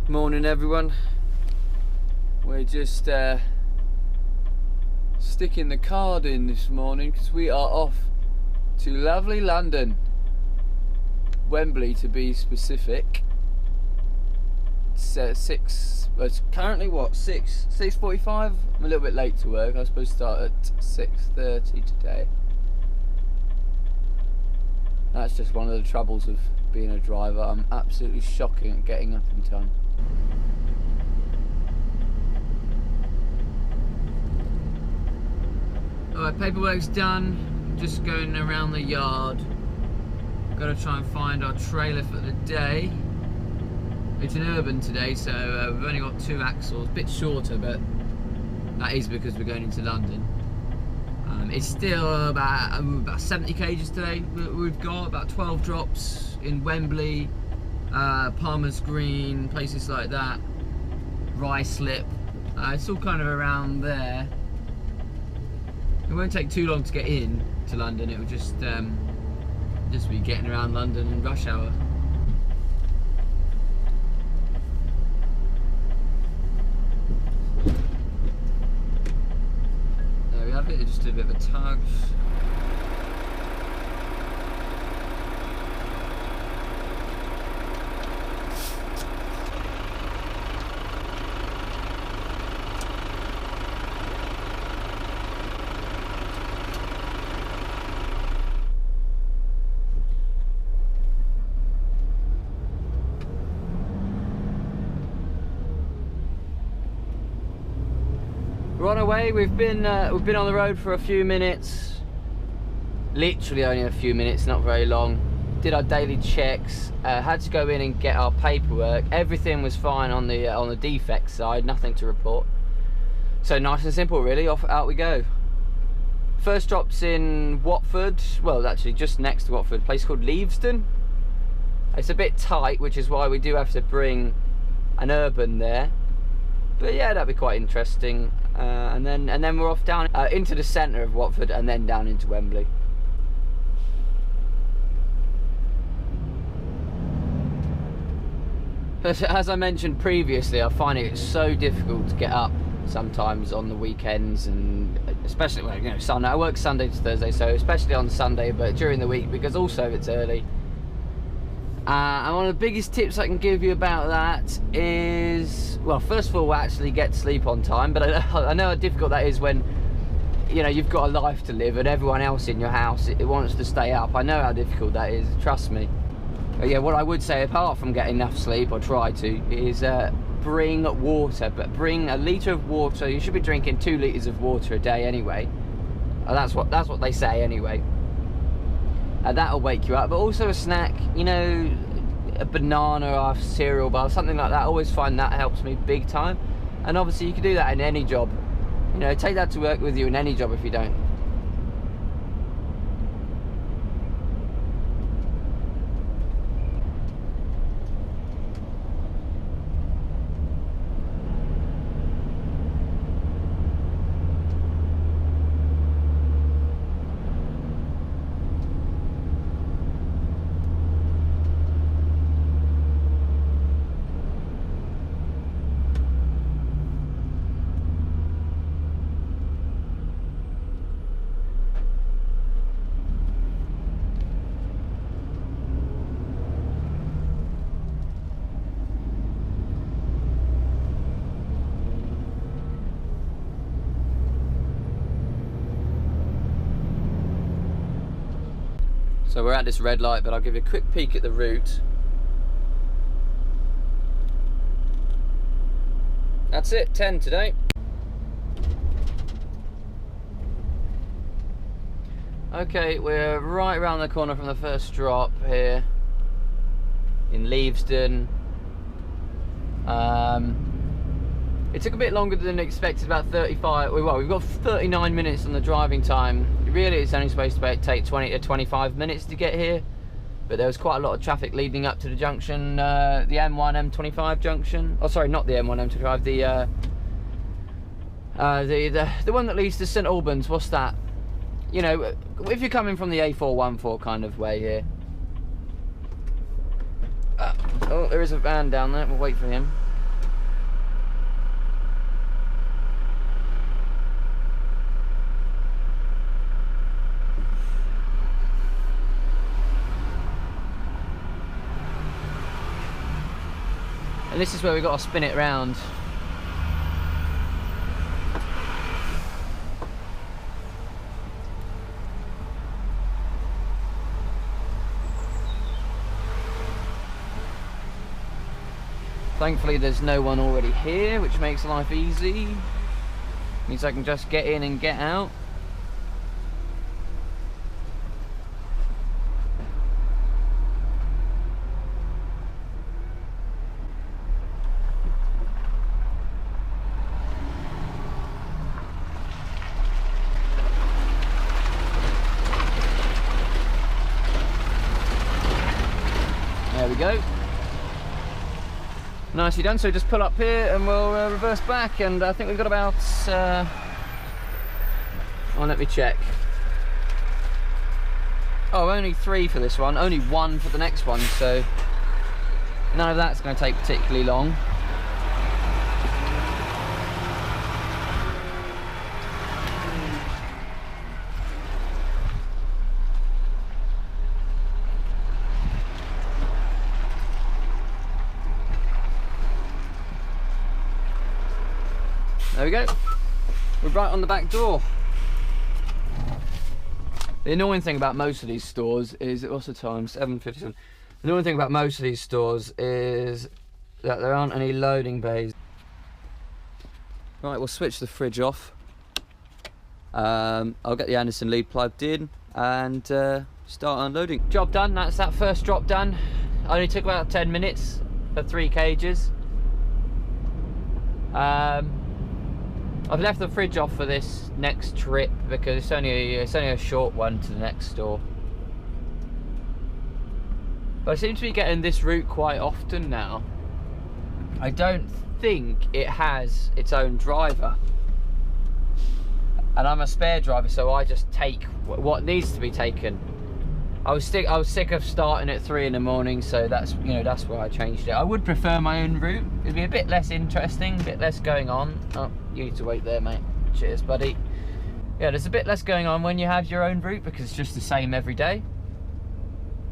Morning everyone. We're just sticking the card in this morning because we are off to lovely London, Wembley to be specific. It's currently what, 6:45? I'm a little bit late to work. I was supposed to start at 6:30 today. That's just one of the troubles of being a driver. I'm absolutely shocking at getting up in time. Alright, paperwork's done. Just going around the yard. Got to try and find our trailer for the day. It's an urban today, so we've only got 2 axles. Bit shorter, but that is because we're going into London. It's still about 70 kgs today. We've got about 12 drops in Wembley, Palmer's Green, places like that. Ruislip. It's all kind of around there. It won't take too long to get in to London. It will just be getting around London in rush hour. There we have it. Just a bit of a tug. We're on our way. We've been on the road for a few minutes, literally only a few minutes, not very long. Did our daily checks. Had to go in and get our paperwork. Everything was fine on the defect side, nothing to report. So nice and simple, really. Out we go. First drop's in Watford. Well, actually just next to Watford, a place called Leavesden. It's a bit tight, which is why we do have to bring an urban there. But yeah, that'd be quite interesting. And then we're off down into the centre of Watford and then down into Wembley. But as I mentioned previously, I find it so difficult to get up sometimes on the weekends, and especially, well, you know, Sunday. I work Sunday to Thursday, so especially on Sunday, but during the week because also it's early. And one of the biggest tips I can give you about that is, well, first of all, actually get sleep on time. But I know how difficult that is when, you know, you've got a life to live and everyone else in your house it wants to stay up. I know how difficult that is, trust me. But yeah, what I would say, apart from getting enough sleep, or try to, is bring water. But bring a litre of water. You should be drinking 2 litres of water a day anyway. That's what they say anyway. That'll wake you up, but also a snack, you know, a banana or a cereal bar, something like that. I always find that helps me big time. And obviously you can do that in any job. You know, take that to work with you in any job if you don't. So we're at this red light, but I'll give you a quick peek at the route. That's it, 10 today. Okay, we're right around the corner from the first drop here in Leavesden. It took a bit longer than expected, about 35. Well, we've got 39 minutes on the driving time. Really, it's only supposed to take 20 to 25 minutes to get here. But there was quite a lot of traffic leading up to the junction, the M1, M25 junction. Oh, sorry, not the M1, M25. The one that leads to St Albans. What's that? You know, if you're coming from the A414 kind of way here. Oh, there is a van down there. We'll wait for him. And this is where we've got to spin it round. Thankfully there's no one already here, which makes life easy. Means I can just get in and get out. There we go. Nicely done. So just pull up here and we'll reverse back, and I think we've got about oh, let me check. Oh, only 3 for this one, only 1 for the next one, so none of that's going to take particularly long. There we go. We're right on the back door. The annoying thing about most of these stores is, what's the time? 7:57. The annoying thing about most of these stores is that there aren't any loading bays. Right, we'll switch the fridge off. I'll get the Anderson lead plugged in and start unloading. Job done. That's that first drop done. Only took about 10 minutes for 3 cages. I've left the fridge off for this next trip because it's only a short one to the next store. But I seem to be getting this route quite often now. I don't think it has its own driver, and I'm a spare driver, so I just take what needs to be taken. I was sick of starting at 3 in the morning, so that's why I changed it. I would prefer my own route. It'd be a bit less interesting, a bit less going on. Oh, you need to wait there, mate. Cheers, buddy. Yeah, there's a bit less going on when you have your own route because it's just the same every day.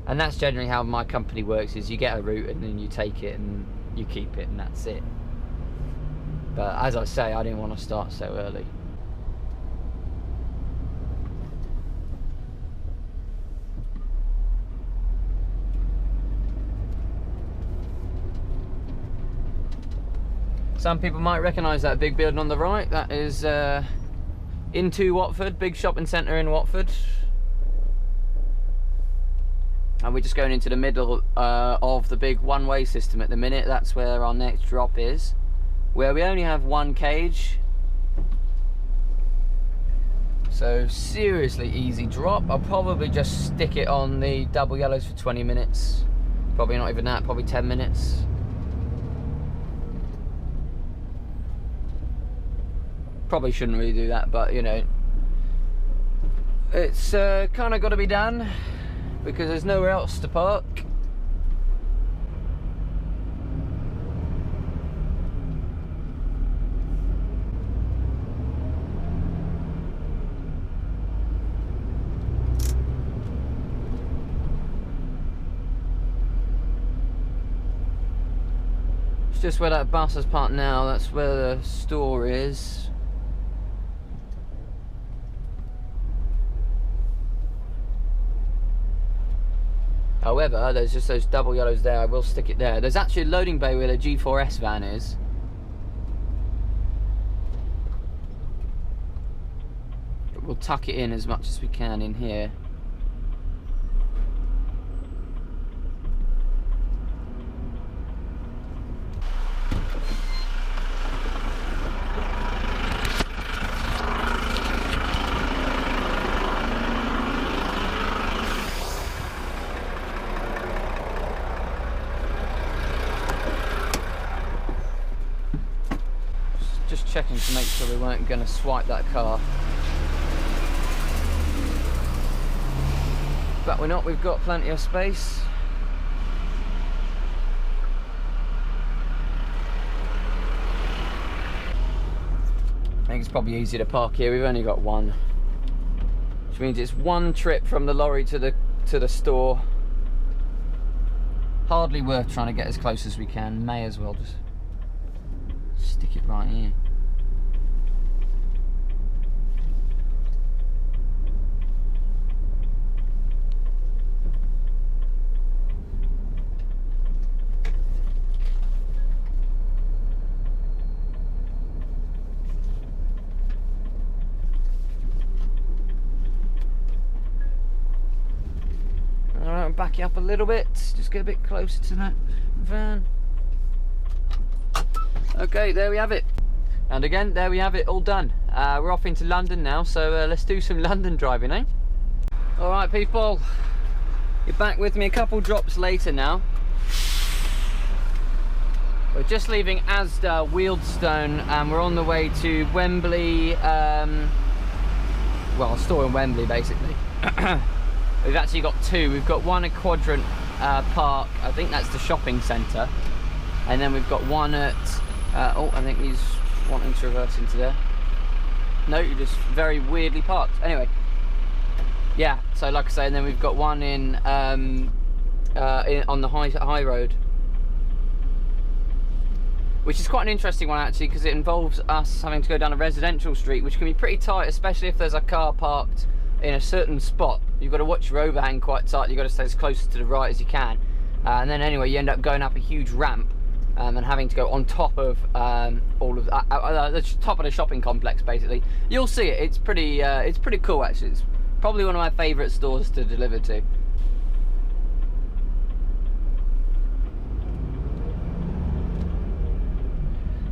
And that's generally how my company works, is you get a route and then you take it and you keep it and that's it. But as I say, I didn't want to start so early. Some people might recognise that big building on the right. That is into Watford, big shopping centre in Watford. And we're just going into the middle of the big one-way system at the minute. That's where our next drop is, where we only have 1 cage. So seriously easy drop. I'll probably just stick it on the double yellows for 20 minutes. Probably not even that, probably 10 minutes. Probably shouldn't really do that, but you know, it's kind of got to be done because there's nowhere else to park. It's just where that bus is parked now. That's where the store is. However, there's just those double yellows there. I will stick it there. There's actually a loading bay where the G4S van is. But we'll tuck it in as much as we can in here. Just checking to make sure we weren't going to swipe that car. But we're not, we've got plenty of space. I think it's probably easier to park here. We've only got 1. Which means it's 1 trip from the lorry to the store. hardly worth trying to get as close as we can. May as well just stick it right here. Alright, back it up a little bit, just get a bit closer to that van. Okay, there we have it. And again, there we have it, all done. We're off into London now, so let's do some London driving, eh? Alright people, you're back with me a couple drops later now. We're just leaving Asda, Wealdstone, and we're on the way to Wembley, well, a store in Wembley basically. We've actually got two. We've got one at Quadrant Park, I think that's the shopping centre, and then we've got one at, oh, I think he's wanting to reverse into there. No, you're just very weirdly parked. Anyway, yeah, so like I say, and then we've got one on the high road, which is quite an interesting one actually, because it involves us having to go down a residential street, which can be pretty tight, especially if there's a car parked in a certain spot. You've got to watch your overhang quite tightly. You've got to stay as close to the right as you can, and then anyway you end up going up a huge ramp and having to go on top of all of the top of the shopping complex basically. You'll see it. It's pretty cool actually. It's probably one of my favourite stores to deliver to.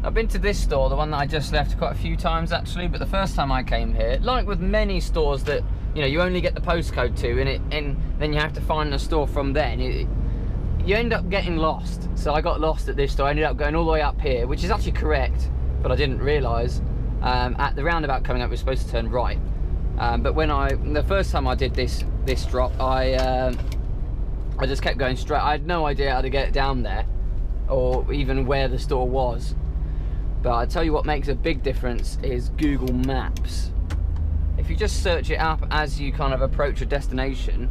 I've been to this store, the one that I just left, quite a few times actually, but the first time I came here, like with many stores that, you know, you only get the postcode to, and then you have to find the store from then, you end up getting lost. So I got lost at this store. I ended up going all the way up here, which is actually correct, but I didn't realise. At the roundabout coming up, we're supposed to turn right. But when the first time I did this drop, I just kept going straight. I had no idea how to get down there, or even where the store was. But I tell you what makes a big difference is Google Maps. If you just search it up as you kind of approach a destination,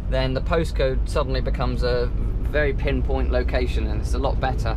then the postcode suddenly becomes a very pinpoint location, and it's a lot better.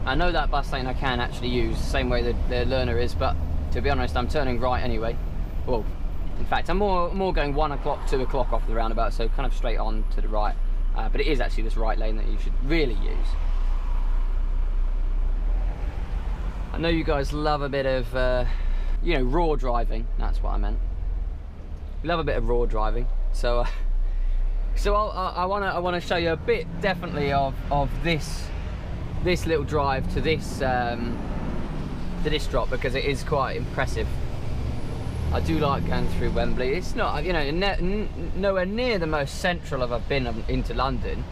I know that bus lane I can actually use, the same way the learner is, but to be honest, I'm turning right anyway. Well, in fact, I'm more going 1 o'clock, 2 o'clock off the roundabout, so kind of straight on to the right. But it is actually this right lane that you should really use. I know you guys love a bit of, you know, raw driving. That's what I meant. You love a bit of raw driving, so I want to show you a bit definitely of this little drive to this drop, because it is quite impressive. I do like going through Wembley. It's not, you know, nowhere near the most central I've been into London.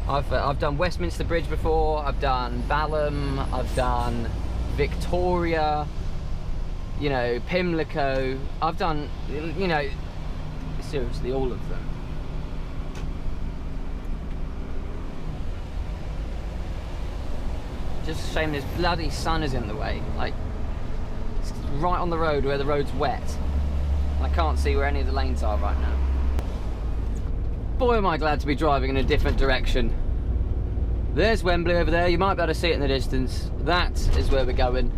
I've done Westminster Bridge before. I've done Balham. I've done Victoria. You know, Pimlico. I've done, you know, seriously all of them. Just a shame this bloody sun is in the way. Like, it's right on the road where the road's wet. I can't see where any of the lanes are right now. Boy, am I glad to be driving in a different direction. There's Wembley over there. You might be able to see it in the distance. That is where we're going.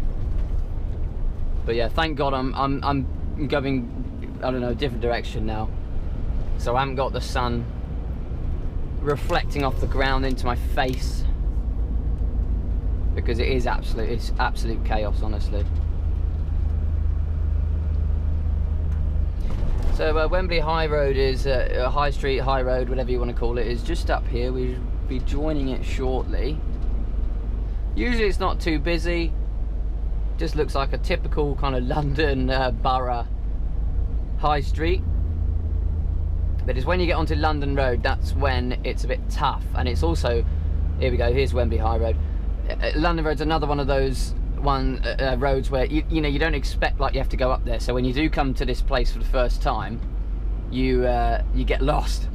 But yeah, thank God I'm going, I don't know, a different direction now. So I haven't got the sun reflecting off the ground into my face, because it's absolute chaos, honestly. So Wembley High Road is High Street, High Road, whatever you want to call it, is just up here. We'll be joining it shortly. Usually it's not too busy. Just looks like a typical kind of London borough high street. But it's when you get onto London Road, that's when it's a bit tough. And it's also, here we go, here's Wembley High Road. London Road's another one of those roads where you know, you don't expect like you have to go up there. So when you do come to this place for the first time, you get lost.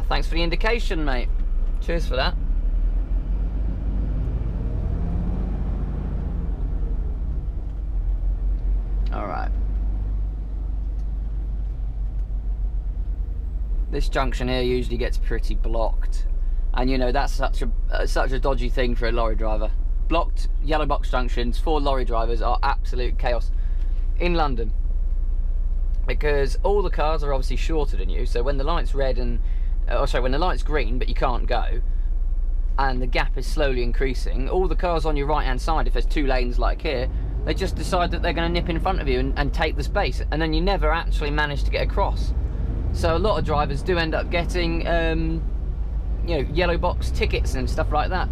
Thanks for the indication, mate. Cheers for that. All right. This junction here usually gets pretty blocked, and you know, that's such a dodgy thing for a lorry driver. Blocked yellow box junctions for lorry drivers are absolute chaos in London, because all the cars are obviously shorter than you. So when the light's red and when the light's green but you can't go, and the gap is slowly increasing, all the cars on your right hand side, if there's two lanes like here, they just decide that they're going to nip in front of you and take the space, and then you never actually manage to get across. So a lot of drivers do end up getting you know, yellow box tickets and stuff like that.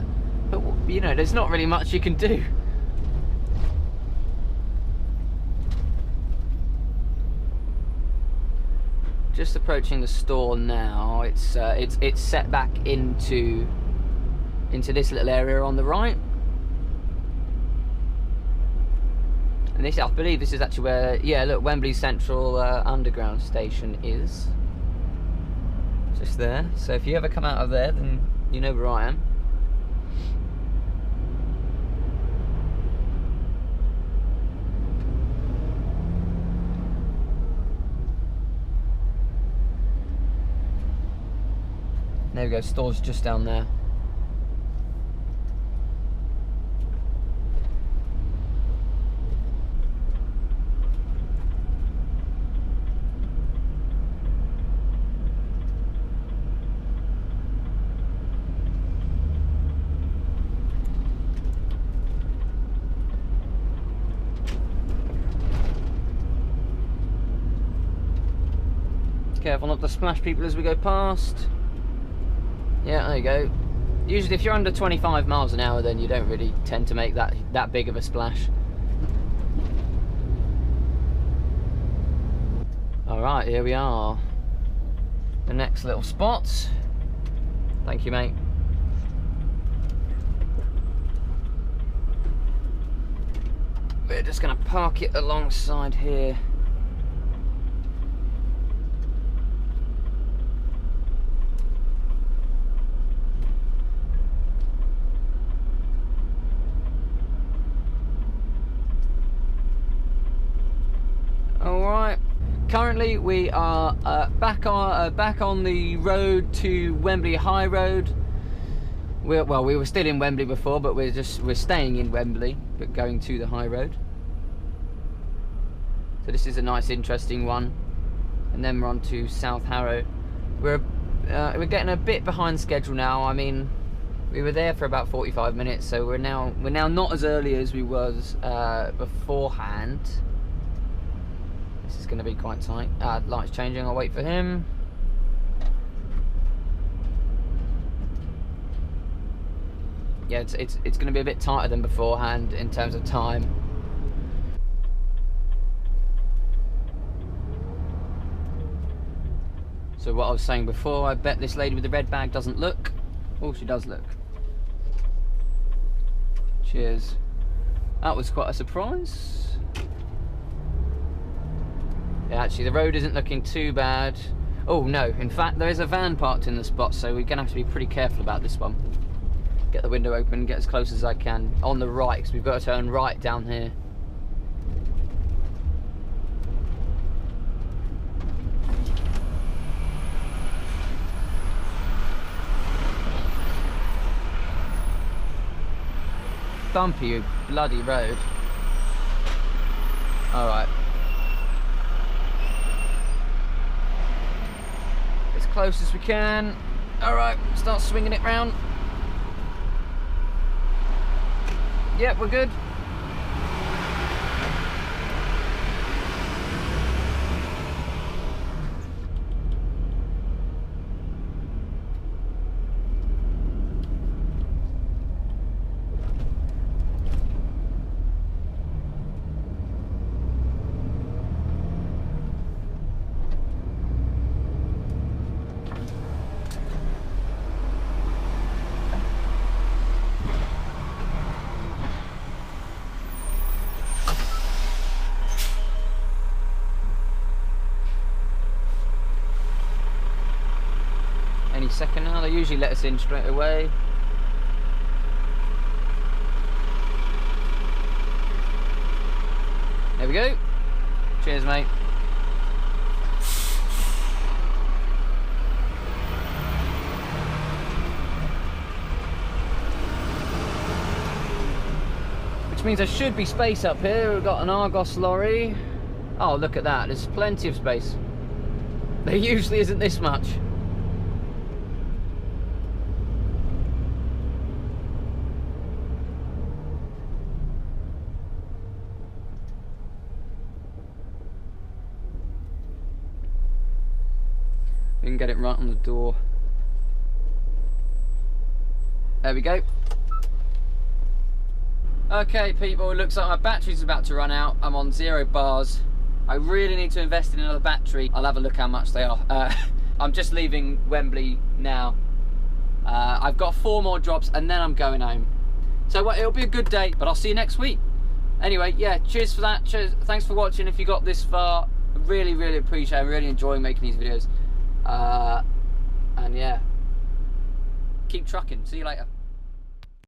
But you know, there's not really much you can do. Just approaching the store now. It's set back into this little area on the right. And this, I believe this is actually where, yeah, look, Wembley Central Underground Station is. Just there. So if you ever come out of there, then you know where I am. There we go, store's just down there. Careful not to splash people as we go past. Yeah, there you go. Usually if you're under 25 miles an hour, then you don't really tend to make that big of a splash. Alright, here we are. The next little spot. Thank you, mate. We're just going to park it alongside here. Alright, currently we are back on the road to Wembley High Road. We were still in Wembley before, but we're staying in Wembley, but going to the High Road. So this is a nice, interesting one. And then we're on to South Harrow. We're getting a bit behind schedule now. I mean, we were there for about 45 minutes, so we're now not as early as we was beforehand. This is going to be quite tight. Light's changing, I'll wait for him. Yeah, it's going to be a bit tighter than beforehand in terms of time. So what I was saying before, I bet this lady with the red bag doesn't look. Oh, she does look. Cheers. That was quite a surprise. Yeah, actually the road isn't looking too bad. Oh no, in fact there is a van parked in the spot, so we're going to have to be pretty careful about this one. Get the window open, get as close as I can on the right, because we've got to turn right down here. Bumpy, you bloody road. Alright. close as we can. All right, start swinging it round. Yep, we're good. Any second now, they usually let us in straight away. There we go. Cheers, mate. Which means there should be space up here. We've got an Argos lorry. Oh, look at that. There's plenty of space. There usually isn't this much. We can get it right on the door. There we go. Okay people, it looks like my battery's about to run out. I'm on 0 bars. I really need to invest in another battery. I'll have a look how much they are. I'm just leaving Wembley now. I've got 4 more drops and then I'm going home. So well, it'll be a good day, but I'll see you next week. Anyway, yeah, cheers for that. Cheers. Thanks for watching if you got this far. I really, really appreciate it. I'm really enjoying making these videos. And yeah, keep trucking. See you later.